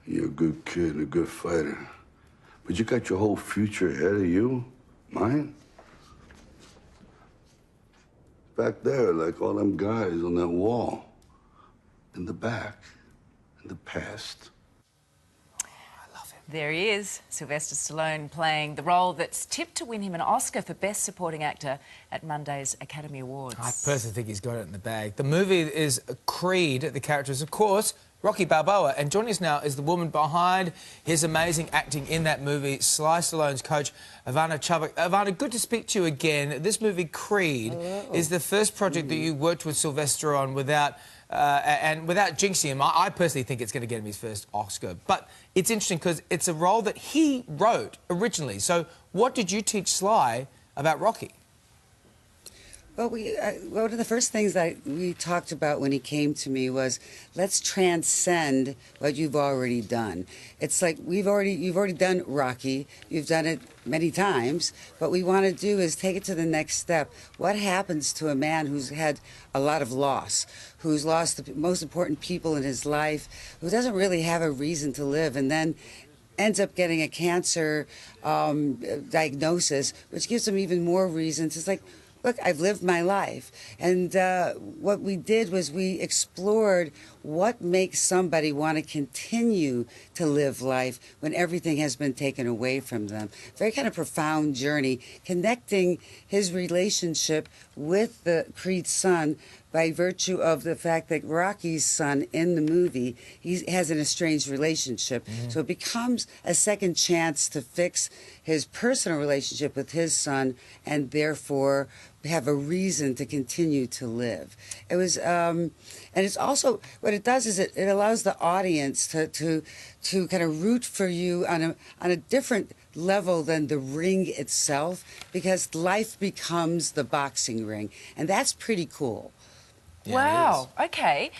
You're a good kid and a good fighter. But you got your whole future ahead of you. Mine? Back there, like all them guys on that wall. In the back. In the past. There he is, Sylvester Stallone, playing the role that's tipped to win him an Oscar for Best Supporting Actor at Monday's Academy Awards. I personally think he's got it in the bag. The movie is Creed. The character is, of course, Rocky Balboa. And joining us now is the woman behind his amazing acting in that movie, Sly Stallone's coach, Ivana Chubbuck. Ivana, good to speak to you again. This movie, Creed, is the first project that you worked with Sylvester on without jinxing him. I personally think it's going to get him his first Oscar. But it's interesting because it's a role that he wrote originally. So what did you teach Sly about Rocky? Well, one of the first things that we talked about when he came to me was, let's transcend what you've already done. It's like you've already done Rocky, you've done it many times. What we want to do is take it to the next step. What happens to a man who's had a lot of loss, who's lost the most important people in his life, who doesn't really have a reason to live, and then ends up getting a cancer diagnosis, which gives him even more reasons. It's like, look, I've lived my life. And what we did was we explored what makes somebody want to continue to live life when everything has been taken away from them. Very kind of profound journey, connecting his relationship with the Creed's son by virtue of the fact that Rocky's son in the movie, he has an estranged relationship. So it becomes a second chance to fix his personal relationship with his son and therefore have a reason to continue to live. It was, and it's also, what it does is it allows the audience to kind of root for you on a different level than the ring itself, because life becomes the boxing ring, and that's pretty cool. Yeah, wow, okay.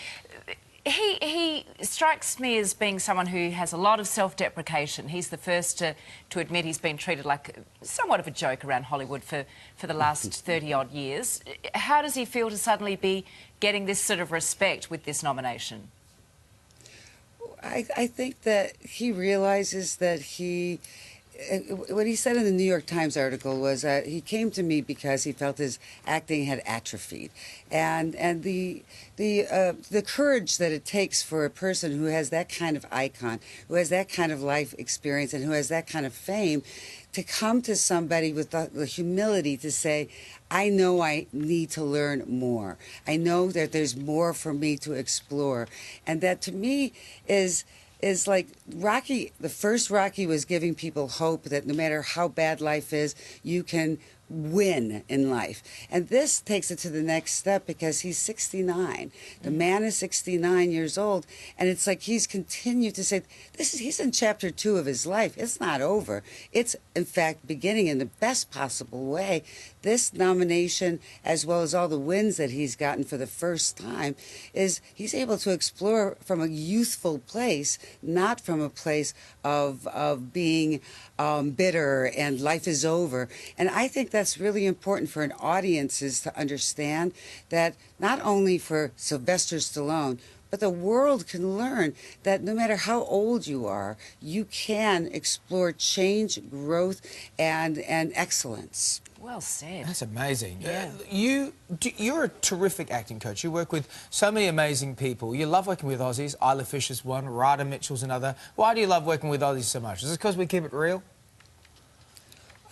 He strikes me as being someone who has a lot of self-deprecation. He's the first to admit he's been treated like somewhat of a joke around Hollywood for the last 30-odd years. How does he feel to suddenly be getting this sort of respect with this nomination? I think that he realizes that what he said in the New York Times article was that he came to me because he felt his acting had atrophied, and the courage that it takes for a person who has that kind of icon, who has that kind of life experience, and who has that kind of fame, to come to somebody with the humility to say, I know I need to learn more. I know that there's more for me to explore, and that to me is like Rocky. The first Rocky was giving people hope that no matter how bad life is, you can win in life. And this takes it to the next step because he's 69. The man is 69 years old, and it's like he's continued to say, he's in chapter 2 of his life. It's not over. It's, in fact, beginning in the best possible way. This nomination, as well as all the wins that he's gotten for the first time, is he's able to explore from a youthful place, not from a place of being bitter and life is over. And I think that's really important for an audience, is to understand that not only for Sylvester Stallone, but the world can learn that no matter how old you are, you can explore change, growth, and excellence. Well said. That's amazing. Yeah. You're a terrific acting coach. You work with so many amazing people. You love working with Aussies. Isla Fisher's one, Rada Mitchell's another. Why do you love working with Aussies so much? Is it because we keep it real?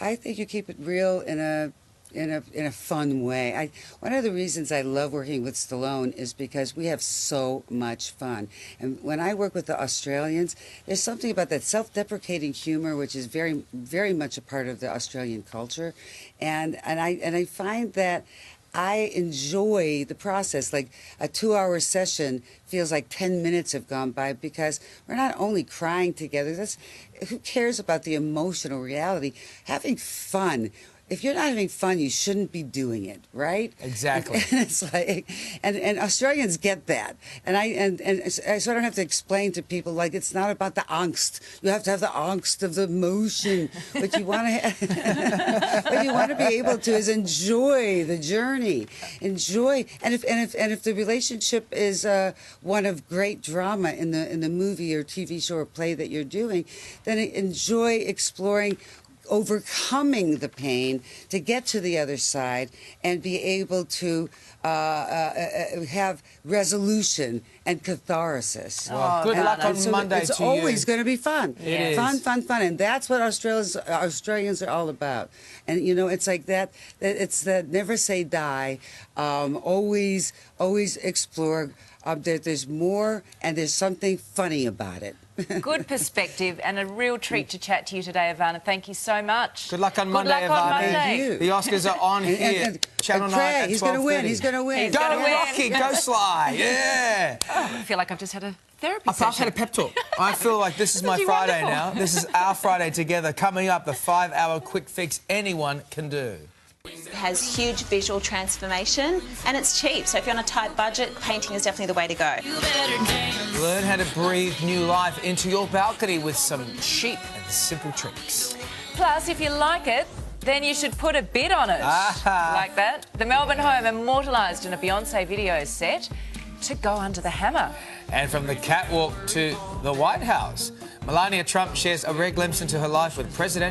I think you keep it real in a fun way. One of the reasons I love working with Stallone is because we have so much fun. And when I work with the Australians, there's something about that self-deprecating humor, which is very, very much a part of the Australian culture. And I find that I enjoy the process. Like a 2-hour session feels like 10 minutes have gone by because we're not only crying together. Who cares about the emotional reality? Having fun if you're not having fun, you shouldn't be doing it, right? Exactly. And it's like, and Australians get that, so I don't have to explain to people like it's not about the angst. You have to have the angst of the emotion, but you want to, what you want to be able to is enjoy the journey, enjoy, and if the relationship is one of great drama in the movie or TV show or play that you're doing, then enjoy exploring overcoming the pain to get to the other side and be able to have resolution and catharsis. Well, good luck on Monday it's to you. It's always going to be fun. It is. Fun, and that's what Australians are all about. And you know, it's like that. It's that never say die. Always explore. There's more, and there's something funny about it. Good perspective and a real treat to chat to you today, Ivana. Thank you so much. Good luck on Monday, Ivana. Thank you. The Oscars are on here. Channel 9 Craig, at he's going to win. 12:30. He's going to win. Go, gonna win. Rocky. Go, Sly. Yeah. I feel like I've just had a therapy I've had session. a pep talk. I feel like this is my Isn't he Friday wonderful? now. This is our Friday together. Coming up, the 5-hour quick fix anyone can do. It has huge visual transformation and it's cheap, so if you're on a tight budget, painting is definitely the way to go. Learn how to breathe new life into your balcony with some cheap and simple tricks. Plus, if you like it, then you should put a bid on it. Like that. The Melbourne home immortalised in a Beyonce video set to go under the hammer. And from the catwalk to the White House, Melania Trump shares a rare glimpse into her life with presidential